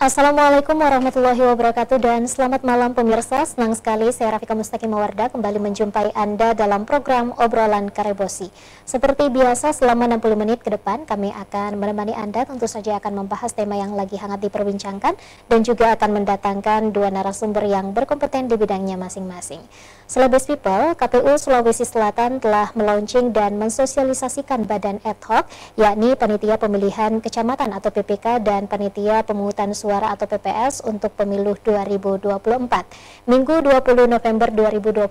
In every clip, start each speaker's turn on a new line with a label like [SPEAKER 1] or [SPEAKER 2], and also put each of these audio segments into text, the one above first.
[SPEAKER 1] Assalamualaikum warahmatullahi wabarakatuh dan selamat malam pemirsa. Senang sekali saya Rafika Mustaqim Mawarda kembali menjumpai Anda dalam program Obrolan Karebosi. Seperti biasa selama 60 menit ke depan kami akan menemani Anda, tentu saja akan membahas tema yang lagi hangat diperbincangkan dan juga akan mendatangkan dua narasumber yang berkompeten di bidangnya masing-masing. Selebes People, KPU Sulawesi Selatan telah melaunching dan mensosialisasikan badan ad hoc, yakni Panitia Pemilihan Kecamatan atau PPK dan Panitia Pemungutan Suara atau PPS untuk pemilu 2024. Minggu 20 November 2022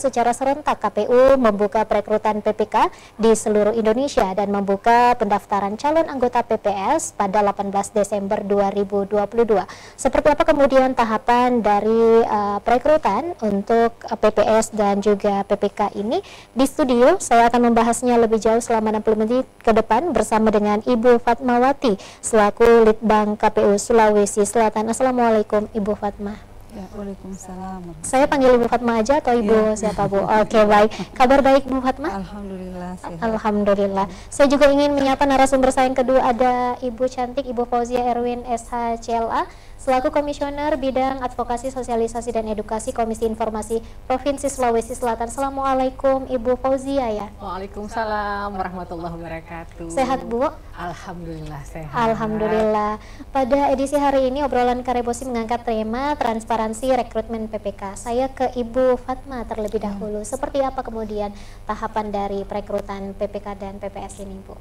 [SPEAKER 1] secara serentak KPU membuka perekrutan PPK di seluruh Indonesia dan membuka pendaftaran calon anggota PPS pada 18 Desember 2022. Seperti apa kemudian tahapan dari perekrutan untuk PPS dan juga PPK ini? Di studio saya akan membahasnya lebih jauh selama 60 menit ke depan bersama dengan Ibu Fatmawati selaku Litbang KPU Sulawesi Selatan. Assalamualaikum Ibu Fatma.
[SPEAKER 2] Ya, waalaikumsalam.
[SPEAKER 1] Saya panggil Ibu Fatma aja atau Ibu siapa Bu? Oke, baik. Kabar baik Bu Fatma?
[SPEAKER 2] Alhamdulillah sehat.
[SPEAKER 1] Alhamdulillah. Saya juga ingin menyapa narasumber saya yang kedua, ada Ibu cantik Ibu Fauzia Erwin SH CLA selaku Komisioner Bidang Advokasi Sosialisasi dan Edukasi Komisi Informasi Provinsi Sulawesi Selatan. Assalamualaikum Ibu Fauzia ya.
[SPEAKER 3] Waalaikumsalam warahmatullahi wabarakatuh.
[SPEAKER 1] Sehat Bu?
[SPEAKER 3] Alhamdulillah sehat.
[SPEAKER 1] Alhamdulillah. Pada edisi hari ini obrolan Karebosi mengangkat tema transparansi rekrutmen PPK. Saya ke Ibu Fatma terlebih dahulu. Seperti apa kemudian tahapan dari perekrutan PPK dan PPS ini Bu?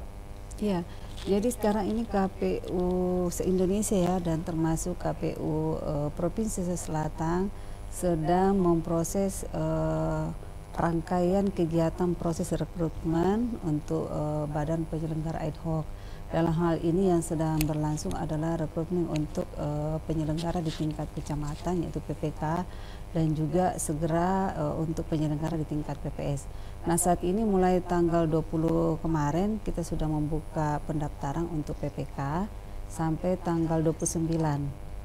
[SPEAKER 2] Iya, jadi sekarang ini KPU se-Indonesia ya, dan termasuk KPU Provinsi Selatan sedang memproses rangkaian kegiatan proses rekrutmen untuk badan penyelenggara ad hoc. Dalam hal ini yang sedang berlangsung adalah rekrutmen untuk penyelenggara di tingkat kecamatan yaitu PPK dan juga segera untuk penyelenggara di tingkat PPS. Nah, saat ini mulai tanggal 20 kemarin kita sudah membuka pendaftaran untuk PPK sampai tanggal 29.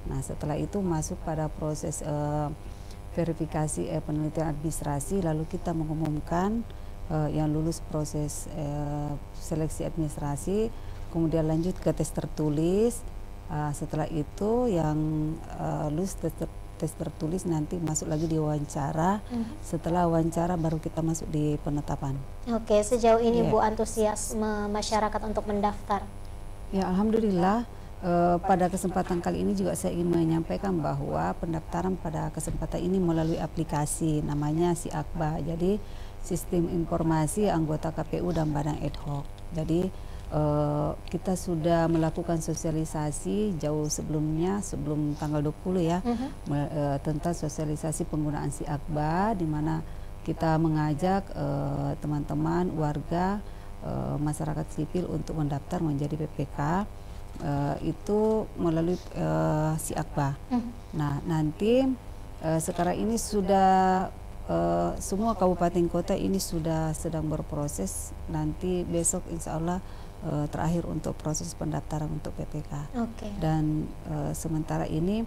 [SPEAKER 2] Nah, setelah itu masuk pada proses verifikasi penelitian administrasi, lalu kita mengumumkan yang lulus proses seleksi administrasi, kemudian lanjut ke tes tertulis. Setelah itu yang lulus tes tertulis nanti masuk lagi di wawancara. Setelah wawancara baru kita masuk di penetapan.
[SPEAKER 1] Oke, sejauh ini Bu antusiasme masyarakat untuk mendaftar?
[SPEAKER 2] Ya, alhamdulillah. Pada kesempatan kali ini juga saya ingin menyampaikan bahwa pendaftaran pada kesempatan ini melalui aplikasi namanya SIAKBA. Jadi Sistem Informasi Anggota KPU dan Badan Ad Hoc. Jadi kita sudah melakukan sosialisasi jauh sebelumnya, sebelum tanggal 20 ya, tentang sosialisasi penggunaan SIAKBA, di mana kita mengajak teman-teman warga masyarakat sipil untuk mendaftar menjadi PPK itu melalui SIAKBA. Nah, nanti sekarang ini sudah semua kabupaten kota ini sudah sedang berproses. Nanti besok insya Allah terakhir untuk proses pendaftaran untuk PPK. Dan sementara ini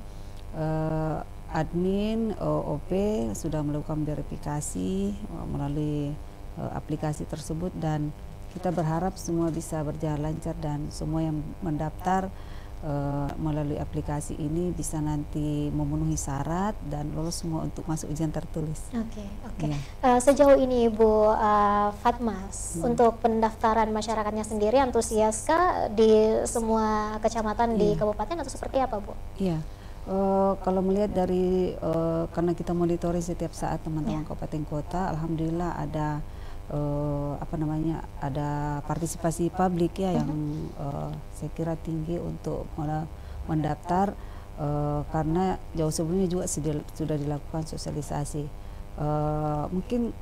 [SPEAKER 2] admin OP sudah melakukan verifikasi melalui aplikasi tersebut, dan kita berharap semua bisa berjalan lancar dan semua yang mendaftar melalui aplikasi ini bisa nanti memenuhi syarat dan lolos semua untuk masuk ujian tertulis.
[SPEAKER 1] Ya. Sejauh ini Bu Fatma, untuk pendaftaran masyarakatnya sendiri antusiaskah di semua kecamatan di kabupaten atau seperti apa Bu?
[SPEAKER 2] Iya. Kalau melihat dari karena kita monitoring setiap saat teman-teman kabupaten kota, alhamdulillah ada ada partisipasi publik ya yang saya kira tinggi untuk mendaftar, karena jauh sebelumnya juga sudah dilakukan sosialisasi. Mungkin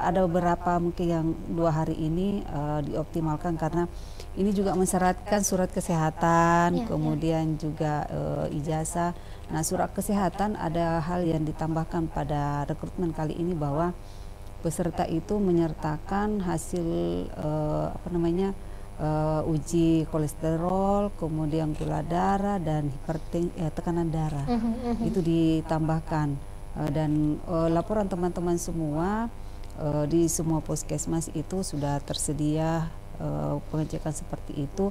[SPEAKER 2] ada beberapa mungkin yang 2 hari ini dioptimalkan karena ini juga mensyaratkan surat kesehatan, kemudian juga ijazah. Nah, surat kesehatan ada hal yang ditambahkan pada rekrutmen kali ini bahwa peserta itu menyertakan hasil uji kolesterol, kemudian gula darah dan tekanan darah. Itu ditambahkan, dan laporan teman-teman semua di semua puskesmas itu sudah tersedia pengecekan seperti itu.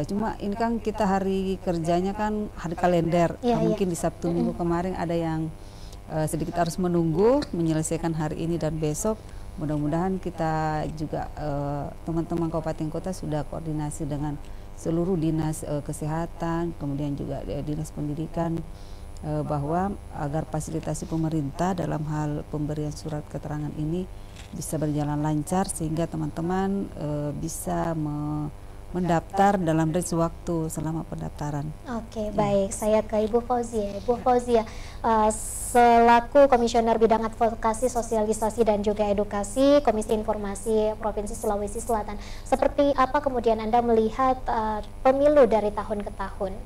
[SPEAKER 2] Cuma ini kan kita hari kerjanya kan hari kalender. Mungkin di Sabtu Minggu kemarin ada yang sedikit harus menunggu menyelesaikan hari ini dan besok. Mudah-mudahan kita juga teman-teman kabupaten kota sudah koordinasi dengan seluruh dinas kesehatan, kemudian juga dinas pendidikan, bahwa agar fasilitasi pemerintah dalam hal pemberian surat keterangan ini bisa berjalan lancar sehingga teman-teman bisa mendaftar dalam range waktu selama pendaftaran.
[SPEAKER 1] Oke, baik. Saya ke Ibu Fauzia. Ibu Fauzia, selaku Komisioner Bidang Advokasi, Sosialisasi dan juga Edukasi Komisi Informasi Provinsi Sulawesi Selatan, seperti apa kemudian Anda melihat pemilu dari tahun ke tahun?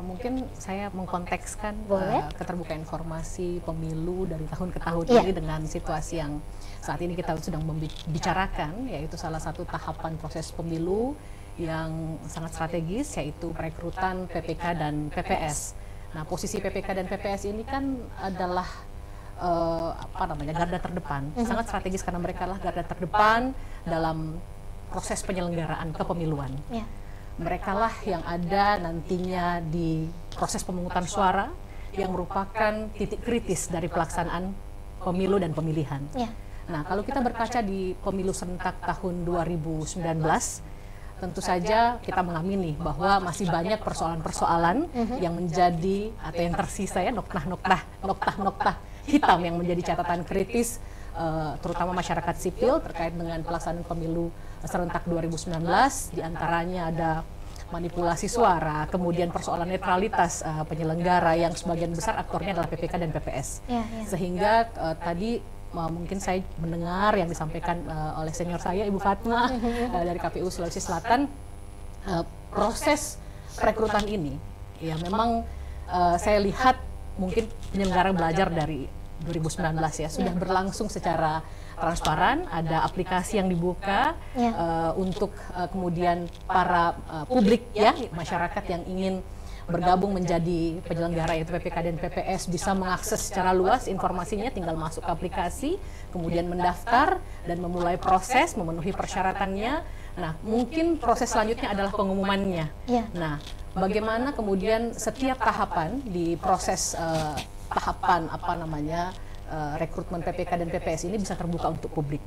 [SPEAKER 3] Mungkin saya mengkontekskan keterbukaan informasi pemilu dari tahun ke tahun ini dengan situasi yang saat ini kita sedang membicarakan, yaitu salah satu tahapan proses pemilu yang sangat strategis, yaitu perekrutan PPK dan PPS. Nah, posisi PPK dan PPS ini kan adalah garda terdepan, sangat strategis karena mereka adalah garda terdepan dalam proses penyelenggaraan kepemiluan. Mereka lah yang ada nantinya di proses pemungutan suara yang merupakan titik kritis dari pelaksanaan pemilu dan pemilihan. Nah, kalau kita berkaca di pemilu serentak tahun 2019, tentu saja kita mengamini bahwa masih banyak persoalan-persoalan yang menjadi atau yang tersisa ya, noktah-noktah hitam yang menjadi catatan kritis, terutama masyarakat sipil terkait dengan pelaksanaan pemilu serentak 2019, diantaranya ada manipulasi suara, kemudian persoalan netralitas penyelenggara yang sebagian besar aktornya adalah PPK dan PPS. Sehingga tadi mungkin saya mendengar yang disampaikan oleh senior saya, Ibu Fatma dari KPU Sulawesi Selatan, proses perekrutan ini, ya memang saya lihat mungkin penyelenggara belajar dari 2019 ya, sudah berlangsung secara transparan, ada aplikasi yang dibuka untuk kemudian para publik ya, masyarakat yang ingin bergabung menjadi penyelenggara yaitu PPK dan PPS bisa mengakses secara luas informasinya, tinggal masuk ke aplikasi, kemudian mendaftar dan memulai proses, memenuhi persyaratannya. Nah, mungkin proses selanjutnya adalah pengumumannya. Nah, bagaimana kemudian setiap tahapan di proses tahapan rekrutmen PPK dan PPS ini bisa terbuka untuk publik.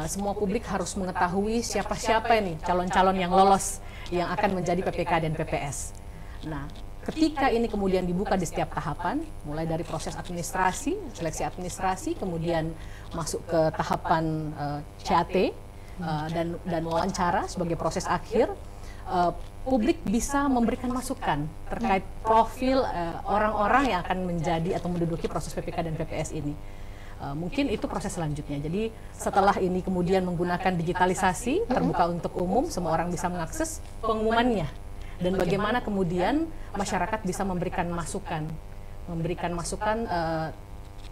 [SPEAKER 3] Semua publik harus mengetahui siapa-siapa ini calon-calon yang lolos yang akan menjadi PPK dan PPS. Nah, ketika ini kemudian dibuka di setiap tahapan, mulai dari proses administrasi, seleksi administrasi, kemudian masuk ke tahapan CAT dan wawancara sebagai proses akhir, publik bisa memberikan masukan terkait profil orang-orang yang akan menjadi atau menduduki proses PPK dan PPS ini. Mungkin itu proses selanjutnya. Jadi setelah ini kemudian menggunakan digitalisasi, terbuka untuk umum, semua orang bisa mengakses pengumumannya. Dan bagaimana kemudian masyarakat bisa memberikan masukan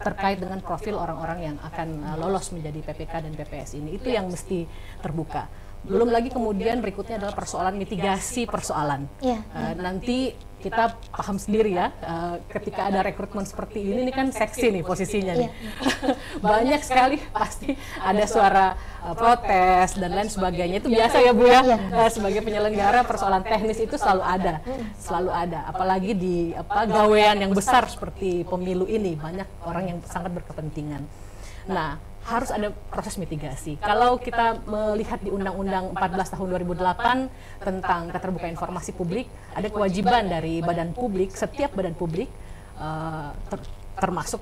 [SPEAKER 3] terkait dengan profil orang-orang yang akan lolos menjadi PPK dan PPS ini. Itu yang mesti terbuka. Belum lagi kemudian berikutnya adalah persoalan mitigasi persoalan. Nanti kita paham sendiri ya, ketika ada rekrutmen seperti ini kan seksi nih posisinya nih. Banyak sekali pasti ada suara protes dan lain sebagainya. Itu biasa ya Bu ya, sebagai penyelenggara persoalan teknis itu selalu ada. Apalagi di gawean yang besar seperti pemilu ini, banyak orang yang sangat berkepentingan. Nah, harus ada proses mitigasi. Kalau kita melihat di Undang-Undang 14 tahun 2008 tentang keterbukaan informasi publik, ada kewajiban dari badan publik, setiap badan publik, termasuk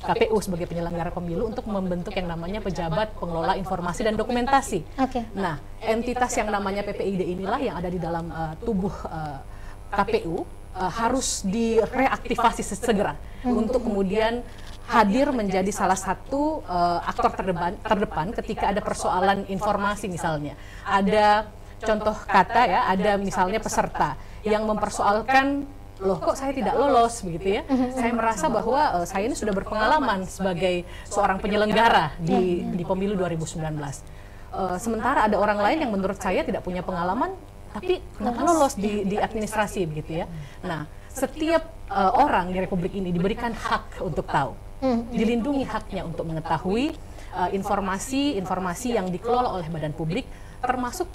[SPEAKER 3] KPU sebagai penyelenggara pemilu, untuk membentuk yang namanya pejabat pengelola informasi dan dokumentasi. Nah, entitas yang namanya PPID inilah yang ada di dalam tubuh KPU harus direaktivasi segera untuk kemudian hadir menjadi salah satu aktor terdepan ketika ada persoalan informasi misalnya. Ada contoh kata ya, ada misalnya peserta yang mempersoalkan, loh kok saya tidak lolos begitu ya. Saya merasa bahwa saya ini sudah berpengalaman sebagai seorang penyelenggara di pemilu 2019. Sementara ada orang lain yang menurut saya tidak punya pengalaman, tapi kenapa lolos di administrasi begitu ya. Nah, setiap orang di Republik ini diberikan hak untuk tahu, dilindungi haknya untuk mengetahui informasi yang dikelola oleh badan publik, termasuk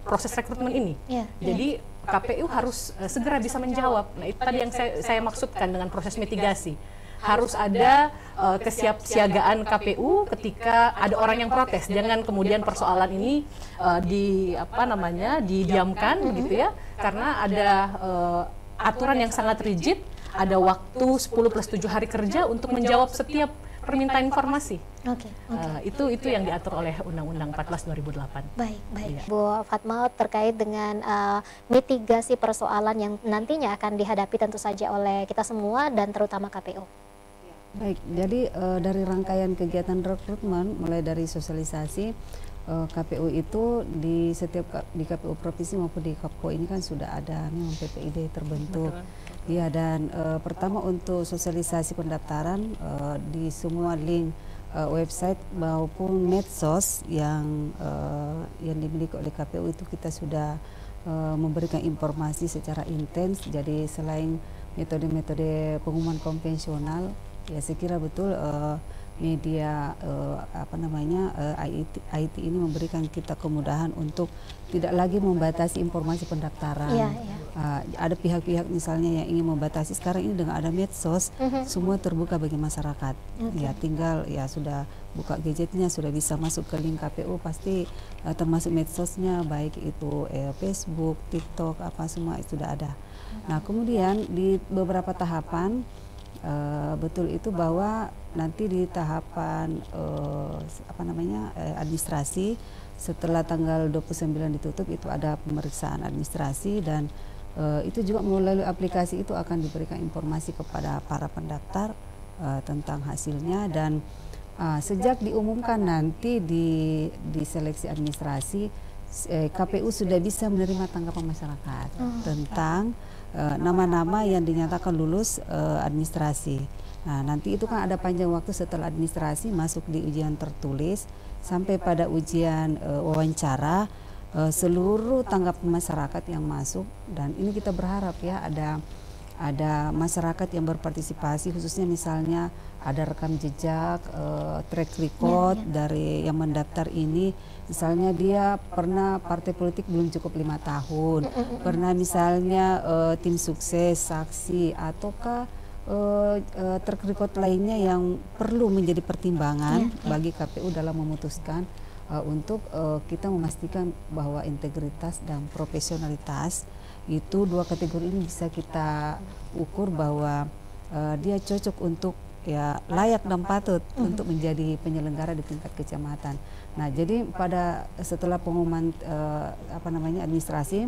[SPEAKER 3] proses rekrutmen ini. Jadi KPU harus segera bisa menjawab. Nah, itu tadi yang saya maksudkan dengan proses mitigasi. Harus ada kesiapsiagaan KPU ketika ada orang yang protes. Jangan kemudian persoalan ini didiamkan begitu ya, karena ada aturan yang sangat rigid, ada waktu 10+7 hari kerja untuk menjawab setiap permintaan informasi. Itu yang diatur oleh Undang-Undang 14 2008.
[SPEAKER 1] Baik. Ya. Bu Fatma, terkait dengan mitigasi persoalan yang nantinya akan dihadapi tentu saja oleh kita semua dan terutama KPU.
[SPEAKER 2] Baik, jadi dari rangkaian kegiatan rekrutmen mulai dari sosialisasi KPU itu di KPU provinsi maupun di Kapko ini kan sudah ada memang PPID terbentuk. Ya, dan pertama untuk sosialisasi pendaftaran di semua link website maupun medsos yang dimiliki oleh KPU itu kita sudah memberikan informasi secara intens. Jadi selain metode-metode pengumuman konvensional, ya saya kira betul media IT ini memberikan kita kemudahan untuk tidak lagi membatasi informasi pendaftaran. Ada pihak-pihak misalnya yang ingin membatasi, sekarang ini dengan ada medsos, semua terbuka bagi masyarakat. Ya tinggal ya sudah buka gadgetnya, sudah bisa masuk ke link KPU, pasti termasuk medsosnya, baik itu Facebook, TikTok, apa semua sudah ada. Nah kemudian di beberapa tahapan betul itu bahwa nanti di tahapan administrasi setelah tanggal 29 ditutup itu ada pemeriksaan administrasi, dan itu juga melalui aplikasi itu akan diberikan informasi kepada para pendaftar tentang hasilnya, dan sejak diumumkan nanti di seleksi administrasi KPU sudah bisa menerima tanggapan masyarakat tentang nama-nama yang dinyatakan lulus administrasi. Nah, nanti itu kan ada panjang waktu setelah administrasi masuk di ujian tertulis sampai pada ujian wawancara, seluruh tanggapan masyarakat yang masuk, dan ini kita berharap ya ada masyarakat yang berpartisipasi, khususnya misalnya ada rekam jejak, track record dari yang mendaftar ini. Misalnya dia pernah partai politik belum cukup 5 tahun, pernah misalnya tim sukses, saksi, ataukah track record lainnya yang perlu menjadi pertimbangan bagi KPU dalam memutuskan untuk kita memastikan bahwa integritas dan profesionalitas itu dua kategori ini bisa kita ukur bahwa dia cocok untuk ya layak dan patut untuk menjadi penyelenggara di tingkat kecamatan. Nah, jadi setelah pengumuman administrasi,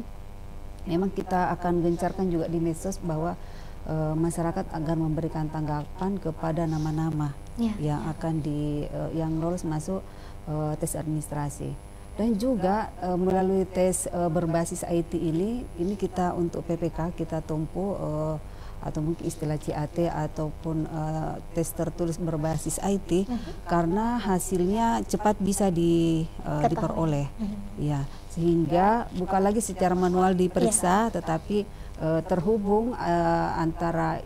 [SPEAKER 2] memang kita akan gencarkan juga di medsos bahwa masyarakat agar memberikan tanggapan kepada nama-nama yang akan yang lolos masuk tes administrasi. Dan juga melalui tes berbasis IT ini kita untuk PPK kita tempuh atau mungkin istilah CAT ataupun tes tertulis berbasis IT, karena hasilnya cepat bisa diperoleh, ya, sehingga bukan lagi secara manual diperiksa, tetapi terhubung antara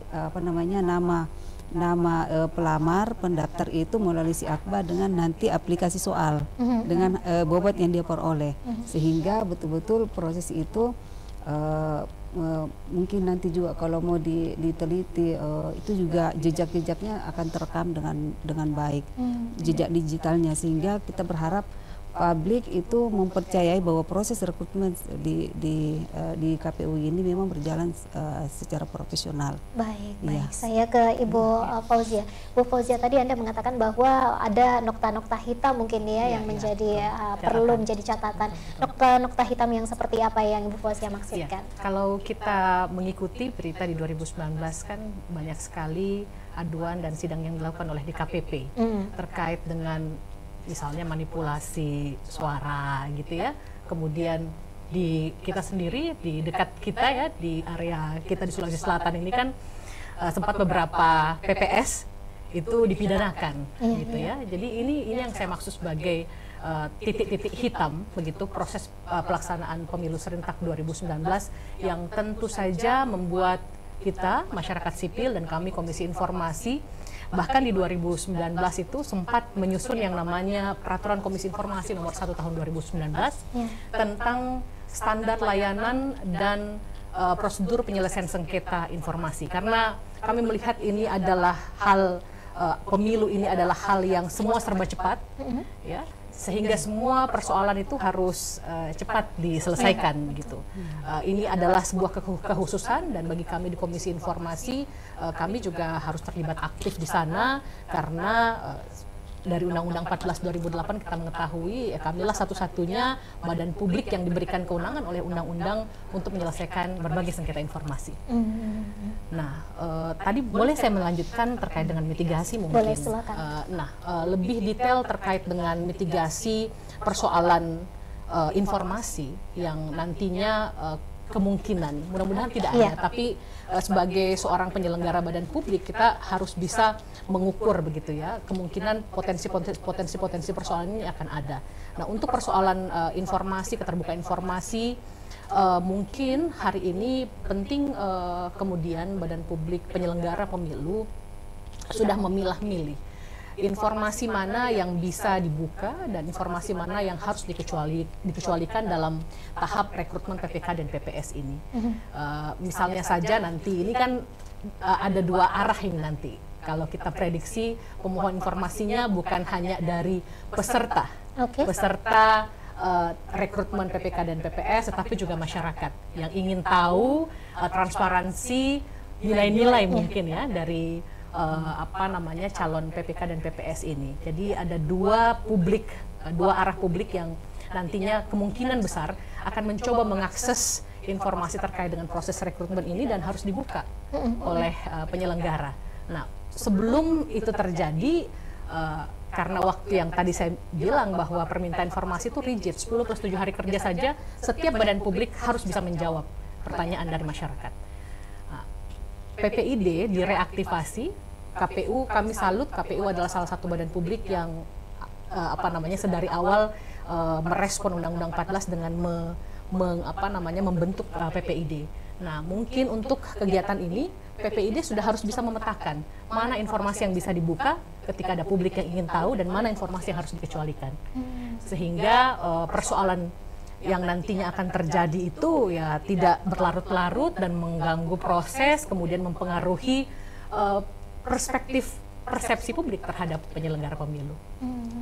[SPEAKER 2] nama pelamar pendaftar itu melalui si Akba dengan nanti aplikasi soal dengan bobot yang dia peroleh, sehingga betul-betul proses itu mungkin nanti juga kalau mau diteliti itu juga jejak-jejaknya akan terekam dengan baik, jejak digitalnya, sehingga kita berharap publik itu mempercayai bahwa proses rekrutmen di KPU ini memang berjalan secara profesional.
[SPEAKER 1] Baik. Saya ke Ibu Fauzia. Bu Fauzia, tadi Anda mengatakan bahwa ada nokta-nokta hitam mungkin yang menjadi perlu menjadi catatan. Nokta-nokta hitam yang seperti apa yang Ibu Fauzia maksudkan?
[SPEAKER 3] Kalau kita mengikuti berita di 2019 kan banyak sekali aduan dan sidang yang dilakukan oleh DKPP terkait dengan misalnya manipulasi suara gitu ya, kemudian di kita sendiri di dekat kita ya, di area kita di Sulawesi Selatan ini kan sempat beberapa PPS itu dipidanakan gitu ya. Jadi ini yang saya maksud sebagai titik-titik hitam begitu proses pelaksanaan pemilu serentak 2019 yang tentu saja membuat kita masyarakat sipil dan kami Komisi Informasi Bahkan di 2019 itu sempat menyusun yang namanya Peraturan Komisi Informasi Nomor 1 Tahun 2019 tentang standar layanan dan prosedur penyelesaian sengketa informasi. Karena kami melihat ini adalah hal pemilu ini adalah hal yang semua serba cepat, ya, sehingga semua persoalan itu harus cepat diselesaikan gitu. Ini adalah sebuah kekhususan dan bagi kami di Komisi Informasi kami juga harus terlibat aktif di sana karena dari Undang-Undang 14 2008 kita mengetahui kamilah satu-satunya badan publik yang diberikan kewenangan oleh undang-undang untuk menyelesaikan berbagai sengketa informasi. Nah, tadi boleh saya melanjutkan terkait dengan mitigasi mungkin.
[SPEAKER 1] Boleh, silakan.
[SPEAKER 3] Lebih detail terkait dengan mitigasi persoalan informasi yang nantinya kemungkinan, mudah-mudahan tidak ada, tapi sebagai seorang penyelenggara badan publik kita harus bisa mengukur begitu ya, kemungkinan potensi persoalan ini akan ada. Nah, untuk persoalan informasi, keterbukaan informasi, mungkin hari ini penting kemudian badan publik penyelenggara pemilu sudah memilah-milih informasi mana yang bisa dibuka dan informasi mana yang harus dikecualikan dalam tahap rekrutmen PPK dan PPS ini. Misalnya saja nanti ini kan ada dua arah ini nanti. Kalau kita prediksi pemohon informasinya bukan hanya dari peserta, peserta rekrutmen PPK dan PPS, tetapi juga masyarakat yang ingin tahu transparansi nilai-nilai mungkin ya dari calon PPK dan PPS ini. Jadi ada dua arah publik yang nantinya kemungkinan besar akan mencoba mengakses informasi terkait dengan proses rekrutmen ini dan harus dibuka oleh penyelenggara. Nah, sebelum itu terjadi, karena waktu yang tadi saya bilang bahwa permintaan informasi itu rigid, 10+7 hari kerja saja, setiap badan publik harus bisa menjawab pertanyaan dari masyarakat. PPID direaktivasi. KPU, kami salut, KPU adalah salah satu badan publik yang sedari awal merespon Undang-Undang 14 dengan membentuk PPID. Nah, mungkin untuk kegiatan ini PPID sudah harus bisa memetakan mana informasi yang bisa dibuka ketika ada publik yang ingin tahu dan mana informasi yang harus dikecualikan. Sehingga persoalan yang nantinya akan terjadi itu ya tidak berlarut-larut dan mengganggu proses, kemudian mempengaruhi persepsi publik terhadap penyelenggara pemilu.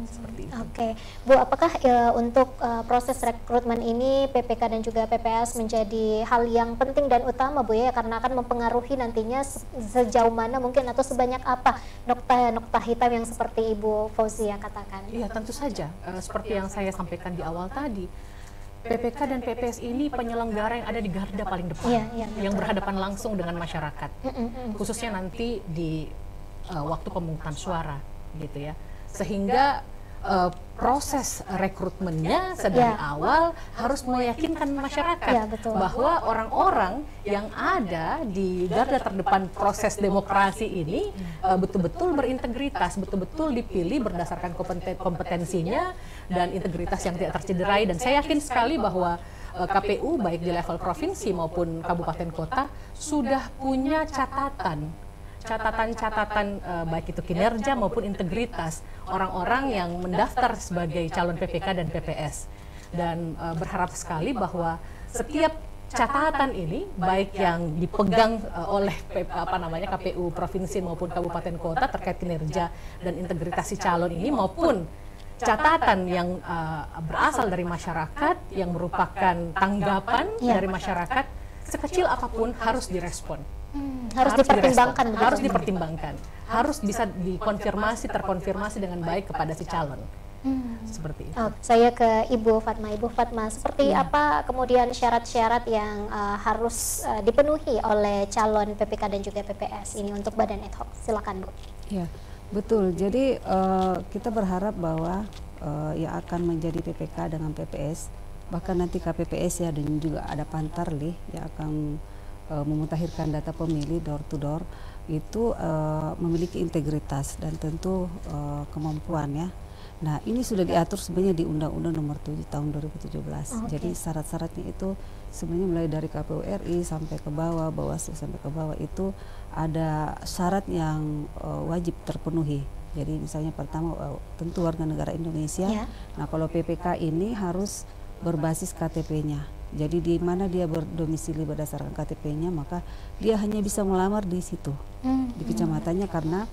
[SPEAKER 3] Seperti itu.
[SPEAKER 1] Oke, Bu, apakah untuk proses rekrutmen ini PPK dan juga PPS menjadi hal yang penting dan utama, Bu, ya, karena akan mempengaruhi nantinya sejauh mana mungkin atau sebanyak apa nokta hitam yang seperti Ibu Fauzia katakan?
[SPEAKER 3] Iya, tentu saja. Seperti yang saya sampaikan di awal tadi, PPK dan PPS ini penyelenggara yang ada di garda paling depan, yang berhadapan langsung dengan masyarakat, khususnya nanti di waktu pemungutan suara, gitu ya. Sehingga proses rekrutmennya sedari awal harus meyakinkan masyarakat bahwa orang-orang yang ada di garda terdepan proses demokrasi ini betul-betul berintegritas, betul-betul dipilih berdasarkan kompetensinya dan integritas yang tidak tercederai. Dan saya yakin sekali bahwa KPU baik di level provinsi maupun kabupaten kota sudah punya catatan baik itu kinerja maupun integritas orang-orang yang mendaftar sebagai calon PPK dan PPS, dan berharap sekali bahwa setiap catatan ini baik yang dipegang oleh KPU provinsi maupun kabupaten kota terkait kinerja dan integritas si calon ini maupun catatan yang berasal dari masyarakat yang merupakan tanggapan dari masyarakat sekecil apapun harus direspon.
[SPEAKER 1] Harus dipertimbangkan.
[SPEAKER 3] Harus bisa terkonfirmasi dengan baik kepada si calon. Seperti itu.
[SPEAKER 1] Saya ke Ibu Fatma. Ibu Fatma, seperti apa kemudian syarat-syarat yang harus dipenuhi oleh calon PPK dan juga PPS ini untuk badan ad hoc? Silakan, Bu.
[SPEAKER 2] Ya, betul. Jadi kita berharap bahwa yang akan menjadi PPK dengan PPS, bahkan nanti KPPS ya, dan juga ada Pantarlih yang akan memutakhirkan data pemilih door to door itu memiliki integritas dan tentu kemampuan ya Nah, ini sudah diatur sebenarnya di Undang-Undang Nomor 7 Tahun 2017. Jadi syarat-syaratnya itu sebenarnya mulai dari KPU RI sampai ke bawah, Bawaslu sampai ke bawah itu ada syarat yang wajib terpenuhi. Jadi misalnya pertama tentu warga negara Indonesia. Nah, kalau PPK ini harus berbasis KTP-nya. Jadi di mana dia berdomisili berdasarkan KTP-nya, maka dia hanya bisa melamar di situ, di kecamatannya, karena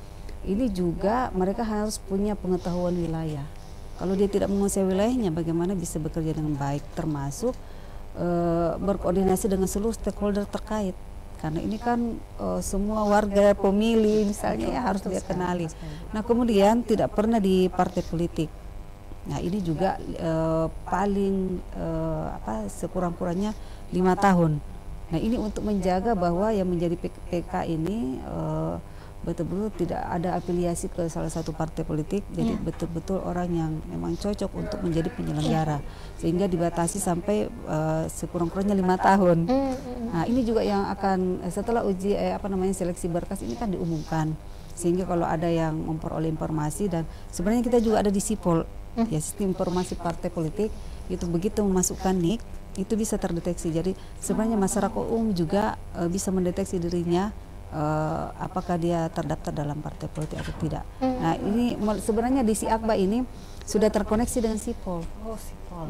[SPEAKER 2] ini juga mereka harus punya pengetahuan wilayah. Kalau dia tidak menguasai wilayahnya, bagaimana bisa bekerja dengan baik, termasuk berkoordinasi dengan seluruh stakeholder terkait. Karena ini kan semua warga pemilih misalnya ya harus dia kenali. Nah, kemudian tidak pernah di partai politik. Nah, ini juga paling sekurang-kurangnya 5 tahun. Nah, ini untuk menjaga bahwa yang menjadi PK ini betul-betul tidak ada afiliasi ke salah satu partai politik, jadi betul-betul orang yang memang cocok untuk menjadi penyelenggara, sehingga dibatasi sampai sekurang-kurangnya 5 tahun. Nah, ini juga yang akan setelah uji seleksi berkas ini kan diumumkan, sehingga kalau ada yang memperoleh informasi, dan sebenarnya kita juga ada di SIPOL, ya, sistem informasi partai politik, itu begitu memasukkan NIK itu bisa terdeteksi. Jadi sebenarnya masyarakat umum juga bisa mendeteksi dirinya apakah dia terdaftar dalam partai politik atau tidak. Nah, ini sebenarnya di SIAKBA ini sudah terkoneksi dengan SIPOL.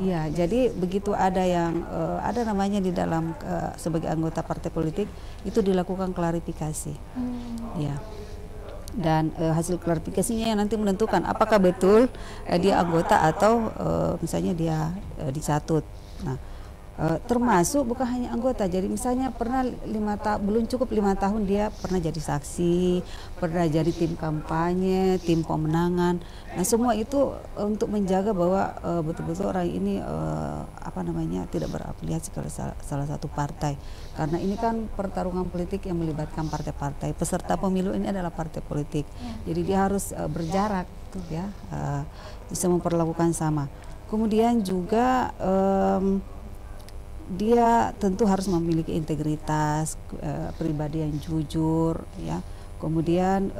[SPEAKER 2] Iya, jadi begitu ada yang ada namanya di dalam sebagai anggota partai politik itu dilakukan klarifikasi. Ya. Dan hasil klarifikasinya yang nanti menentukan apakah betul dia anggota atau misalnya dia dicatut. Nah, termasuk bukan hanya anggota, jadi misalnya pernah belum cukup 5 tahun dia pernah jadi saksi, pernah jadi tim kampanye, tim pemenangan. Nah, semua itu untuk menjaga bahwa betul-betul orang ini tidak berafiliasi ke salah satu partai, karena ini kan pertarungan politik yang melibatkan partai-partai. Peserta pemilu ini adalah partai politik, jadi dia harus berjarak tuh ya, bisa memperlakukan sama. Kemudian juga dia tentu harus memiliki integritas, pribadi yang jujur, ya. Kemudian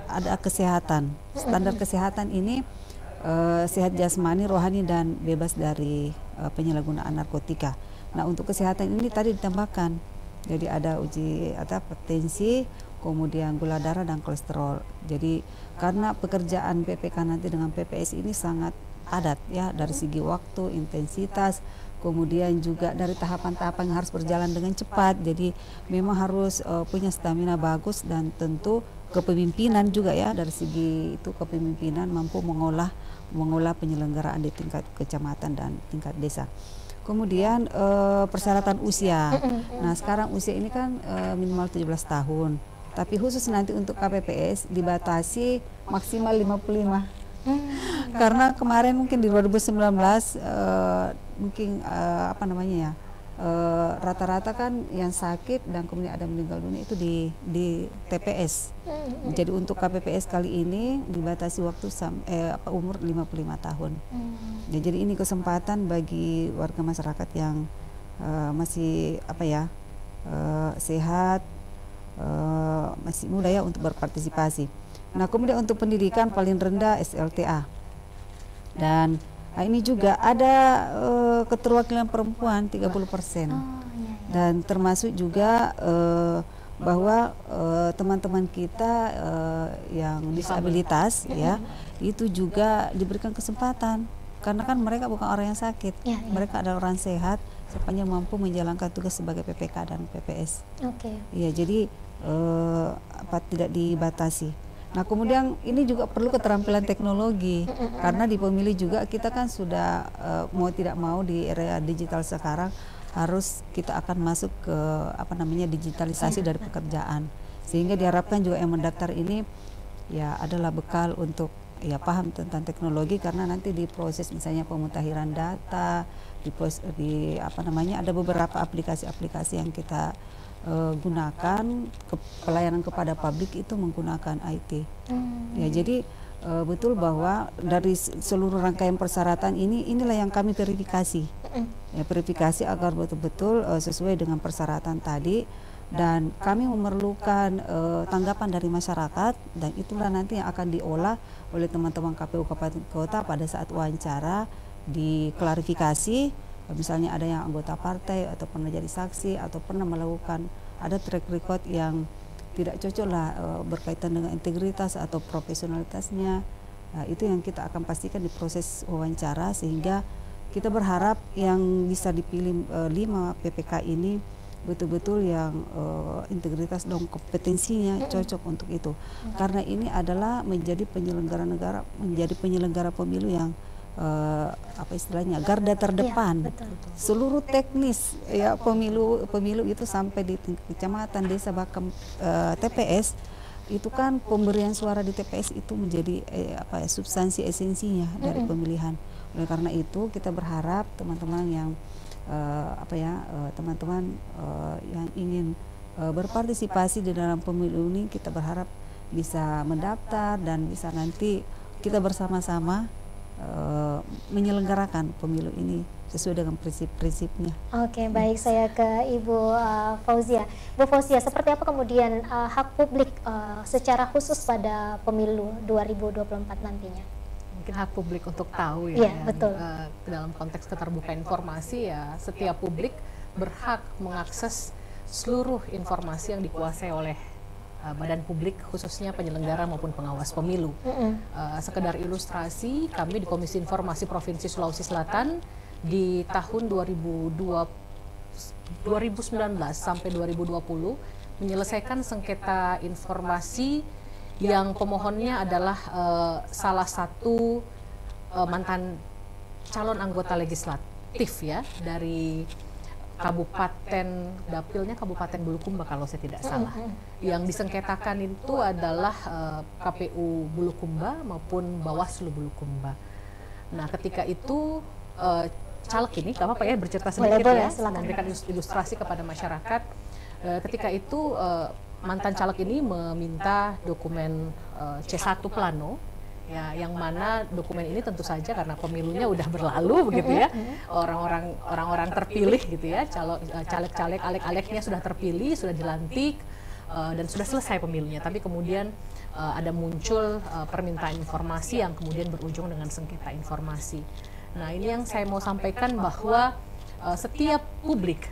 [SPEAKER 2] ada kesehatan. Standar kesehatan ini sehat jasmani, rohani, dan bebas dari penyalahgunaan narkotika. Nah, untuk kesehatan ini tadi ditambahkan, jadi ada uji hipertensi, kemudian gula darah dan kolesterol. Jadi karena pekerjaan PPK nanti dengan PPS ini sangat padat ya, dari segi waktu, intensitas, kemudian juga dari tahapan-tahapan yang harus berjalan dengan cepat. Jadi memang harus punya stamina bagus, dan tentu kepemimpinan juga ya, dari segi itu kepemimpinan mampu mengolah penyelenggaraan di tingkat kecamatan dan tingkat desa. Kemudian persyaratan usia. Nah, sekarang usia ini kan minimal 17 tahun. Tapi khusus nanti untuk KPPS dibatasi maksimal 55. Karena kemarin mungkin di 2019 rata-rata kan yang sakit dan kemudian ada meninggal dunia itu di TPS. Jadi untuk KPPS kali ini dibatasi waktu umur 55 tahun. Ya, jadi ini kesempatan bagi warga masyarakat yang masih sehat, masih muda ya, untuk berpartisipasi. Nah, kemudian untuk pendidikan paling rendah SLTA. Dan ini juga ada keterwakilan perempuan 30%. Dan termasuk juga bahwa teman-teman kita yang disabilitas ya, itu juga diberikan kesempatan, karena kan mereka bukan orang yang sakit, mereka adalah orang sehat sepanjang mampu menjalankan tugas sebagai PPK dan PPS. Ya, jadi tidak dibatasi. Nah, kemudian ini juga perlu keterampilan teknologi, karena di pemilih juga kita kan sudah mau tidak mau di era digital sekarang harus kita akan masuk ke digitalisasi dari pekerjaan, sehingga diharapkan juga yang mendaftar ini ya adalah bekal untuk ya paham tentang teknologi, karena nanti di proses misalnya pemutakhiran data, ada beberapa aplikasi-aplikasi yang kita gunakan pelayanan kepada publik itu menggunakan IT. Ya, jadi betul bahwa dari seluruh rangkaian persyaratan inilah yang kami verifikasi. Ya, verifikasi agar betul-betul sesuai dengan persyaratan tadi, dan kami memerlukan tanggapan dari masyarakat, dan itulah nanti yang akan diolah oleh teman-teman KPU Kabupaten Kota pada saat wawancara, diklarifikasi. Misalnya ada yang anggota partai atau pernah jadi saksi atau pernah melakukan ada track record yang tidak cocok lah berkaitan dengan integritas atau profesionalitasnya. Itu yang kita akan pastikan di proses wawancara, sehingga kita berharap yang bisa dipilih 5 PPK ini betul-betul yang integritas dan kompetensinya cocok untuk itu. Karena ini adalah menjadi penyelenggara pemilu yang apa istilahnya, garda terdepan.
[SPEAKER 1] Betul.
[SPEAKER 2] Seluruh teknis ya pemilu itu sampai di kecamatan, desa, bahkan TPS itu kan pemberian suara di TPS itu menjadi substansi esensinya dari pemilihan. Oleh karena itu kita berharap teman-teman yang teman-teman yang ingin berpartisipasi di dalam pemilu ini, kita berharap bisa mendaftar dan bisa nanti kita bersama-sama menyelenggarakan pemilu ini sesuai dengan prinsip-prinsipnya.
[SPEAKER 1] Oke, baik, saya ke Ibu Fauzia. Bu Fauzia, seperti apa kemudian hak publik secara khusus pada pemilu 2024 nantinya?
[SPEAKER 3] Mungkin hak publik untuk tahu ya,
[SPEAKER 1] betul.
[SPEAKER 3] Dalam konteks keterbukaan informasi ya, setiap publik berhak mengakses seluruh informasi yang dikuasai oleh badan publik, khususnya penyelenggara maupun pengawas pemilu. Sekedar ilustrasi, kami di Komisi Informasi Provinsi Sulawesi Selatan di tahun 2019 sampai 2020 menyelesaikan sengketa informasi yang pemohonnya adalah salah satu mantan calon anggota legislatif ya dari Kabupaten Dapilnya Kabupaten Bulukumba kalau saya tidak salah. Yang disengketakan itu adalah KPU Bulukumba maupun Bawaslu Bulukumba. Nah, ketika itu caleg ini, gak apa-apa ya bercerita sedikit ya, memberikan ilustrasi kepada masyarakat. Ketika itu mantan caleg ini meminta dokumen C1 plano, ya, yang mana dokumen ini tentu saja karena pemilunya udah berlalu begitu ya, orang-orang terpilih gitu ya, caleg-caleg alek-aleknya sudah terpilih, sudah dilantik dan sudah selesai pemilunya, tapi kemudian ada muncul permintaan informasi yang kemudian berujung dengan sengketa informasi. Nah, ini yang saya mau sampaikan bahwa setiap publik,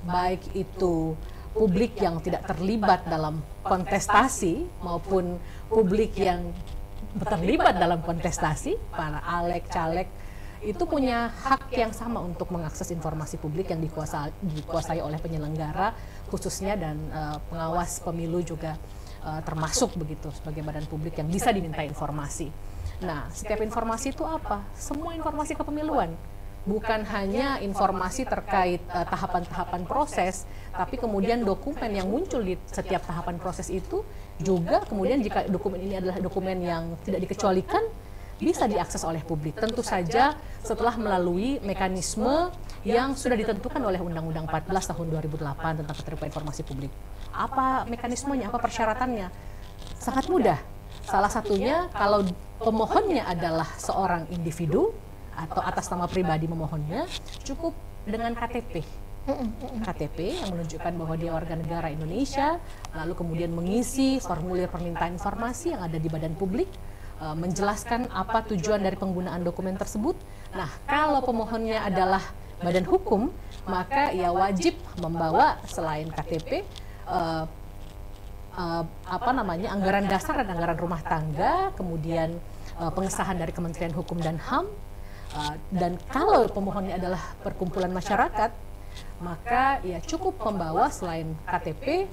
[SPEAKER 3] baik itu publik yang tidak terlibat dalam kontestasi maupun publik yang terlibat dalam kontestasi, para alek, caleg, itu punya hak yang sama untuk mengakses informasi publik yang dikuasai oleh penyelenggara khususnya, dan pengawas pemilu juga termasuk begitu sebagai badan publik yang bisa diminta informasi. Nah, setiap informasi itu apa? Semua informasi kepemiluan. Bukan hanya informasi terkait tahapan-tahapan proses, tapi kemudian dokumen yang muncul di setiap tahapan proses itu juga kemudian jika dokumen ini adalah dokumen yang tidak dikecualikan, bisa diakses oleh publik. Tentu saja setelah melalui mekanisme yang sudah ditentukan oleh Undang-Undang 14 tahun 2008 tentang keterbukaan informasi publik. Apa mekanismenya, apa persyaratannya? Sangat mudah. Salah satunya kalau pemohonnya adalah seorang individu atau atas nama pribadi memohonnya, cukup dengan KTP. KTP yang menunjukkan bahwa dia warga negara Indonesia, lalu kemudian mengisi formulir permintaan informasi yang ada di badan publik, menjelaskan apa tujuan dari penggunaan dokumen tersebut. Nah, kalau pemohonnya adalah badan hukum, maka ia wajib membawa selain KTP, anggaran dasar dan anggaran rumah tangga, kemudian pengesahan dari Kementerian Hukum dan HAM, dan kalau pemohonnya adalah perkumpulan masyarakat, maka ya cukup membawa selain KTP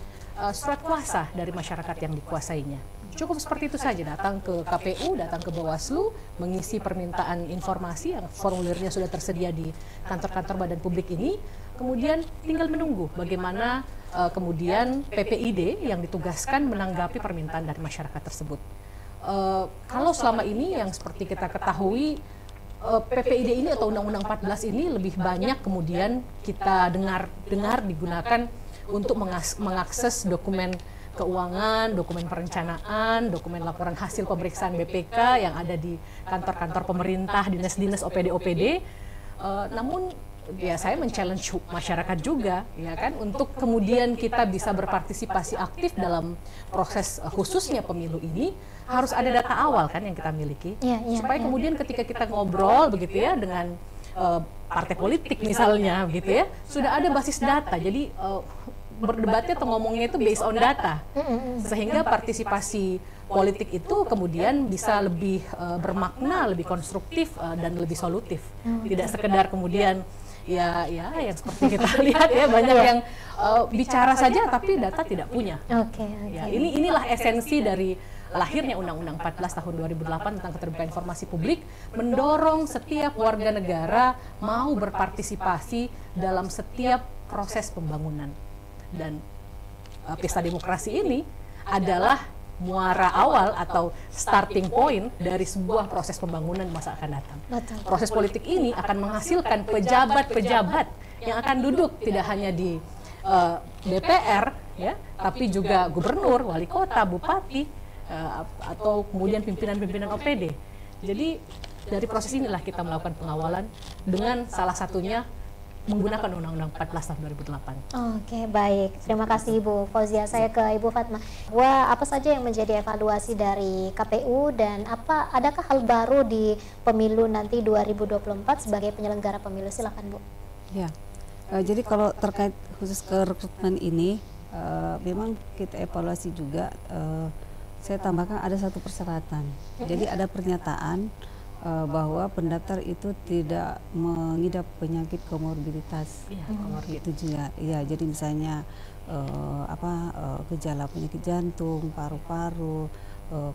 [SPEAKER 3] surat kuasa dari masyarakat yang dikuasainya. Cukup seperti itu saja, datang ke KPU, datang ke Bawaslu, mengisi permintaan informasi yang formulirnya sudah tersedia di kantor-kantor badan publik ini, kemudian tinggal menunggu bagaimana kemudian PPID yang ditugaskan menanggapi permintaan dari masyarakat tersebut. Kalau selama ini yang seperti kita ketahui, PPID ini atau Undang-Undang 14 ini lebih banyak kemudian kita dengar digunakan untuk mengakses dokumen keuangan, dokumen perencanaan, dokumen laporan hasil pemeriksaan BPK yang ada di kantor-kantor pemerintah, dinas-dinas, OPD-OPD. Namun ya saya men-challenge masyarakat juga, ya kan, untuk kemudian kita bisa berpartisipasi aktif dalam proses khususnya pemilu ini. Harus ada data awal kan yang kita miliki, supaya kemudian ketika kita ngobrol begitu ya dengan partai politik misalnya begitu ya, sudah ada basis data. Jadi berdebatnya atau ngomongnya itu based on data, sehingga partisipasi politik itu kemudian bisa lebih bermakna, lebih konstruktif dan lebih solutif. Tidak sekedar kemudian ya yang seperti kita lihat ya, banyak yang bicara saja tapi data tidak punya. Ya, inilah esensi dari lahirnya Undang-Undang 14 tahun 2008 tentang keterbukaan informasi publik, mendorong setiap warga negara mau berpartisipasi dalam setiap proses pembangunan. Dan pesta demokrasi ini adalah muara awal atau starting point dari sebuah proses pembangunan masa akan datang. Proses politik ini akan menghasilkan pejabat-pejabat yang akan duduk tidak hanya di DPR ya, tapi juga gubernur, wali kota, bupati, atau kemudian pimpinan-pimpinan OPD. Jadi dari proses inilah kita melakukan pengawalan dengan salah satunya menggunakan Undang-Undang 14 tahun 2008.
[SPEAKER 1] Oke, baik. Terima kasih Ibu Fauzia. Saya ke Ibu Fatma. Apa saja yang menjadi evaluasi dari KPU dan adakah hal baru di pemilu nanti 2024 sebagai penyelenggara pemilu? Silakan Bu.
[SPEAKER 2] Ya, jadi kalau terkait khusus ke rekrutmen ini, memang kita evaluasi juga. Saya tambahkan ada satu persyaratan. Jadi ada pernyataan bahwa pendaftar itu tidak mengidap penyakit komorbiditas. Itu juga. Ya, jadi misalnya gejala penyakit jantung, paru-paru,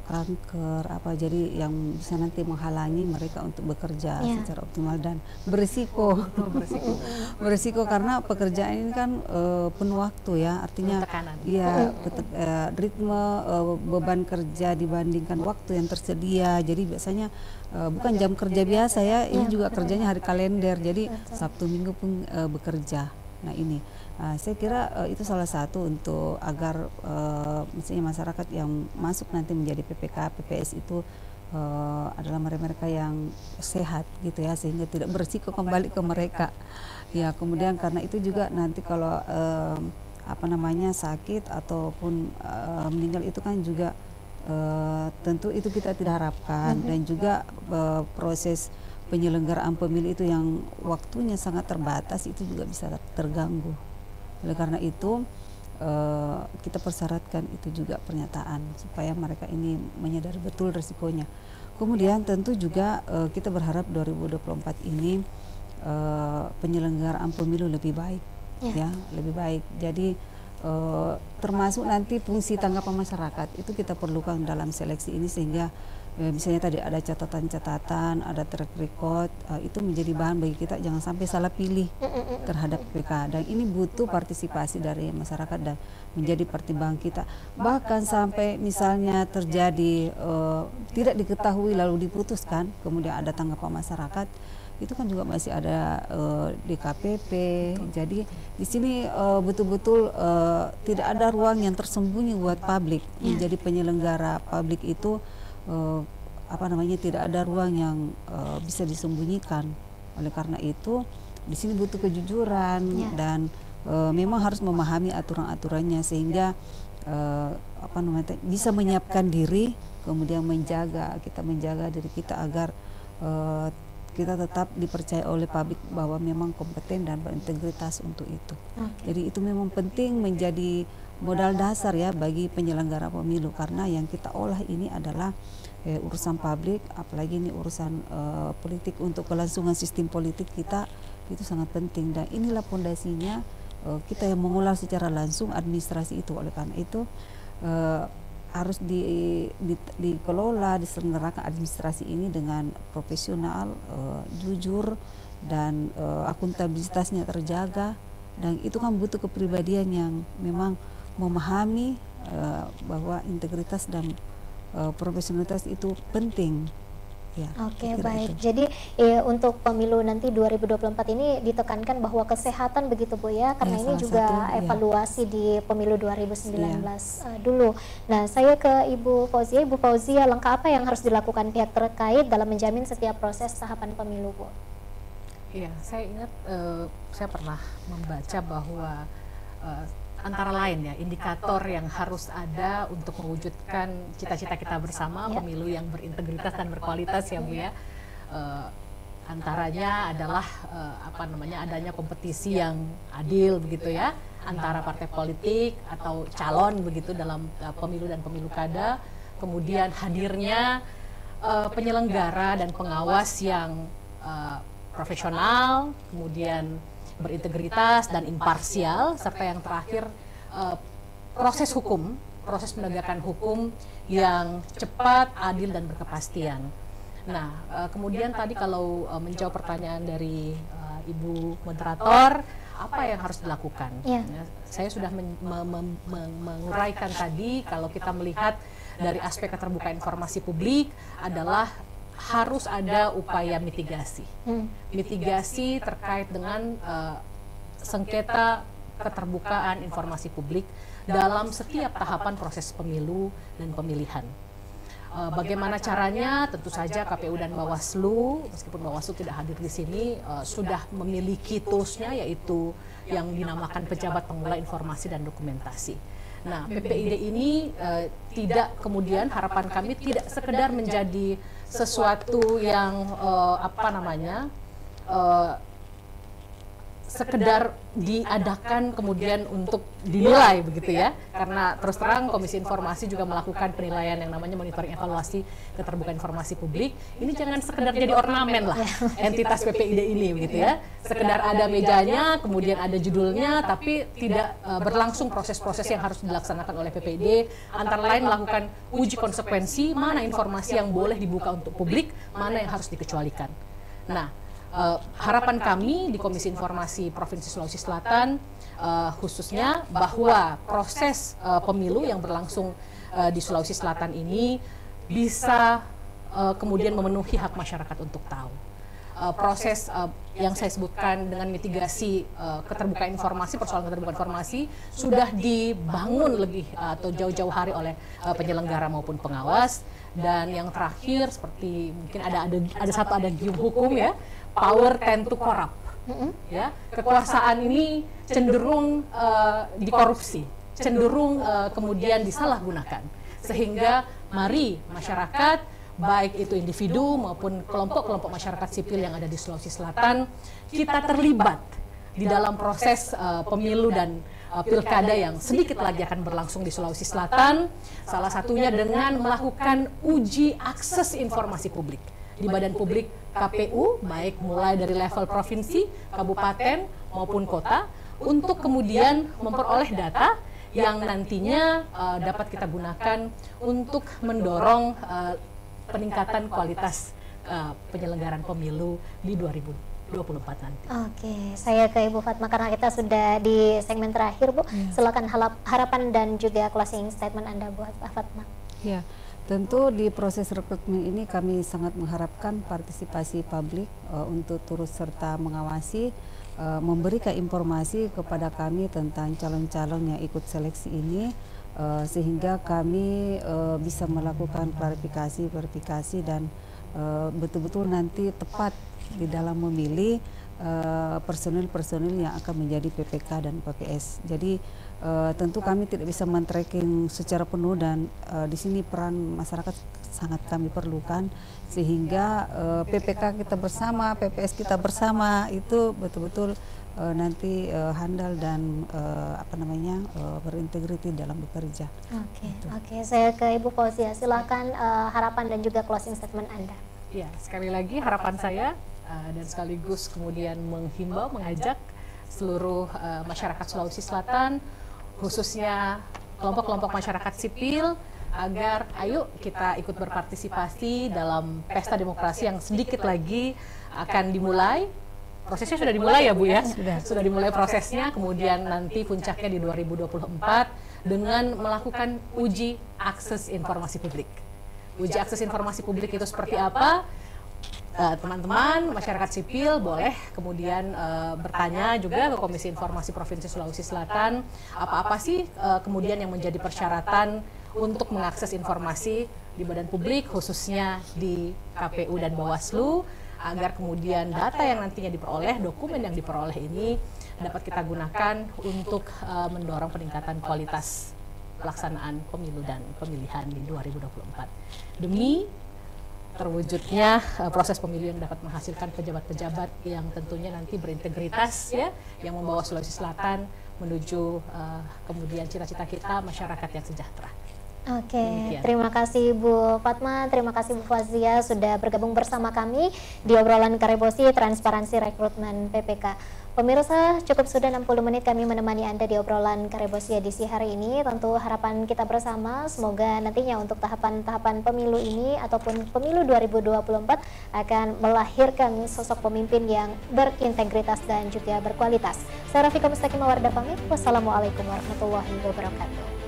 [SPEAKER 2] kanker, jadi yang bisa nanti menghalangi mereka untuk bekerja secara optimal dan berisiko. Berisiko karena pekerjaan ini kan penuh waktu ya, artinya ritme beban kerja dibandingkan waktu yang tersedia. Jadi biasanya bukan jam kerja biasa ya, ini juga kerjanya hari kalender, jadi Sabtu Minggu pun bekerja. Nah ini saya kira itu salah satu untuk agar misalnya masyarakat yang masuk nanti menjadi PPK, PPS itu adalah mereka yang sehat gitu ya, sehingga tidak berisiko kembali ke mereka. Ya, kemudian karena itu juga nanti kalau sakit ataupun meninggal itu kan juga tentu itu kita tidak harapkan, dan juga proses penyelenggaraan pemilu itu yang waktunya sangat terbatas itu juga bisa terganggu. Oleh karena itu kita persyaratkan itu juga pernyataan supaya mereka ini menyadari betul resikonya. Kemudian tentu juga kita berharap 2024 ini penyelenggaraan pemilu lebih baik, ya lebih baik. Jadi termasuk nanti fungsi tanggapan masyarakat itu kita perlukan dalam seleksi ini, sehingga misalnya tadi ada catatan-catatan, ada track record, itu menjadi bahan bagi kita, jangan sampai salah pilih terhadap PPK. Dan ini butuh partisipasi dari masyarakat dan menjadi pertimbangan kita. Bahkan sampai misalnya terjadi tidak diketahui lalu diputuskan, kemudian ada tanggapan masyarakat, itu kan juga masih ada DKPP. Jadi di sini betul-betul tidak ada ruang yang tersembunyi buat publik. Menjadi penyelenggara publik itu tidak ada ruang yang bisa disembunyikan. Oleh karena itu di sini butuh kejujuran dan memang harus memahami aturan-aturannya, sehingga bisa menyiapkan diri, kemudian menjaga diri kita agar kita tetap dipercaya oleh publik bahwa memang kompeten dan berintegritas untuk itu. Jadi itu memang penting menjadi modal dasar ya bagi penyelenggara pemilu, karena yang kita olah ini adalah urusan publik, apalagi ini urusan politik untuk kelangsungan sistem politik kita, itu sangat penting, dan inilah fondasinya kita yang mengolah secara langsung administrasi itu. Oleh karena itu harus dikelola, diselenggarakan administrasi ini dengan profesional, jujur, dan akuntabilitasnya terjaga. Dan itu kan butuh kepribadian yang memang memahami bahwa integritas dan profesionalitas itu penting. Ya,
[SPEAKER 1] oke, baik. Itu. Jadi untuk pemilu nanti 2024 ini ditekankan bahwa kesehatan begitu Bu ya, karena ini juga evaluasi di pemilu 2019 dulu. Nah, saya ke Ibu Fauzia. Ibu Fauzia, langkah apa yang harus dilakukan pihak terkait dalam menjamin setiap proses tahapan pemilu Bu?
[SPEAKER 3] Iya, saya ingat saya pernah membaca bahwa antara lain ya indikator yang harus ada untuk mewujudkan cita-cita kita bersama, pemilu yang berintegritas dan berkualitas ya Bu ya. Antaranya adalah adanya kompetisi yang adil begitu ya antara partai politik atau calon begitu dalam pemilu dan pemilu kada, kemudian hadirnya penyelenggara dan pengawas yang profesional, kemudian berintegritas dan imparsial, serta yang terakhir proses hukum, proses penegakan hukum yang cepat, adil dan berkepastian. Nah, kemudian tadi kalau menjawab pertanyaan dari Ibu Moderator, apa yang harus dilakukan? Ya, saya sudah menguraikan tadi kalau kita melihat dari aspek keterbukaan informasi publik adalah harus ada upaya mitigasi. Mitigasi terkait dengan sengketa keterbukaan informasi publik dalam setiap tahapan proses pemilu dan pemilihan. Bagaimana caranya? Tentu saja KPU dan Bawaslu, meskipun Bawaslu tidak hadir di sini, sudah memiliki toolsnya, yaitu yang dinamakan pejabat pemula informasi dan dokumentasi. Nah, PPID ini tidak kemudian harapan kami tidak sekedar menjadi sesuatu yang sekedar diadakan kemudian untuk dinilai begitu ya, karena terus terang Komisi Informasi juga melakukan penilaian yang namanya monitoring evaluasi keterbukaan informasi publik. Ini jangan sekedar jadi ornamen lah entitas PPID ini begitu ya, sekedar ada mejanya kemudian ada judulnya tapi tidak berlangsung proses-proses yang harus dilaksanakan oleh PPID, antara lain melakukan uji konsekuensi, mana informasi yang boleh dibuka untuk publik, mana yang harus dikecualikan. Nah, harapan kami di Komisi Informasi Provinsi Sulawesi Selatan khususnya bahwa proses pemilu yang berlangsung di Sulawesi Selatan ini bisa kemudian memenuhi hak masyarakat untuk tahu. Proses yang saya sebutkan dengan mitigasi keterbukaan informasi, persoalan keterbukaan informasi sudah dibangun lebih atau jauh-jauh hari oleh penyelenggara maupun pengawas. Dan yang terakhir seperti mungkin ada gium hukum ya, power tend to corrupt. Ya, kekuasaan ini cenderung dikorupsi, cenderung kemudian disalahgunakan. Sehingga mari masyarakat, baik itu individu maupun kelompok-kelompok masyarakat sipil yang ada di Sulawesi Selatan, kita terlibat di dalam proses pemilu dan pilkada yang sedikit lagi akan berlangsung di Sulawesi Selatan, salah satunya dengan melakukan uji akses informasi publik di badan publik KPU, baik mulai dari level provinsi, kabupaten maupun kota, untuk kemudian memperoleh data yang nantinya dapat kita gunakan untuk mendorong peningkatan kualitas penyelenggaraan pemilu di 2024 nanti.
[SPEAKER 1] Oke, saya ke Ibu Fatma karena kita sudah di segmen terakhir, Bu. Silakan harapan dan juga closing statement Anda buat Pak Fatma.
[SPEAKER 2] Ya, tentu di proses rekrutmen ini kami sangat mengharapkan partisipasi publik untuk turut serta mengawasi, memberikan informasi kepada kami tentang calon-calon yang ikut seleksi ini, sehingga kami bisa melakukan verifikasi dan betul-betul nanti tepat di dalam memilih personil-personil yang akan menjadi PPK dan PPS. Jadi tentu kami tidak bisa men-tracking secara penuh dan di sini peran masyarakat sangat kami perlukan, sehingga PPK kita bersama, PPS kita bersama itu betul-betul nanti handal dan berintegriti dalam bekerja.
[SPEAKER 1] Oke, saya ke Ibu Fauzia, silakan harapan dan juga closing statement Anda.
[SPEAKER 3] Ya, sekali lagi harapan saya dan sekaligus kemudian menghimbau, mengajak seluruh masyarakat Sulawesi Selatan, khususnya kelompok-kelompok masyarakat sipil, agar ayo kita ikut berpartisipasi dalam pesta demokrasi yang sedikit lagi akan dimulai. Prosesnya sudah dimulai ya Bu ya? Sudah dimulai prosesnya, kemudian nanti puncaknya di 2024 dengan melakukan uji akses informasi publik. Uji akses informasi publik itu seperti apa? Teman-teman masyarakat sipil boleh kemudian bertanya juga ke Komisi Informasi Provinsi Sulawesi Selatan, apa-apa sih kemudian yang menjadi persyaratan untuk mengakses informasi di badan publik, khususnya di KPU dan Bawaslu, agar kemudian data yang nantinya diperoleh, dokumen yang diperoleh ini dapat kita gunakan untuk mendorong peningkatan kualitas pelaksanaan pemilu dan pemilihan di 2024 demi terwujudnya proses pemilu yang dapat menghasilkan pejabat-pejabat yang tentunya nanti berintegritas ya, yang membawa Sulawesi Selatan menuju kemudian cita-cita kita masyarakat yang sejahtera.
[SPEAKER 1] Oke, terima kasih Bu Fatma, terima kasih Bu Fazia sudah bergabung bersama kami di obrolan Karebosi Transparansi Rekrutmen PPK. Pemirsa, cukup sudah 60 menit kami menemani Anda di obrolan Karebosi edisi hari ini. Tentu harapan kita bersama semoga nantinya untuk tahapan-tahapan pemilu ini ataupun pemilu 2024 akan melahirkan sosok pemimpin yang berintegritas dan juga berkualitas. Saya Rafika Mustaqim Mawarda pamit. Wassalamualaikum warahmatullahi wabarakatuh.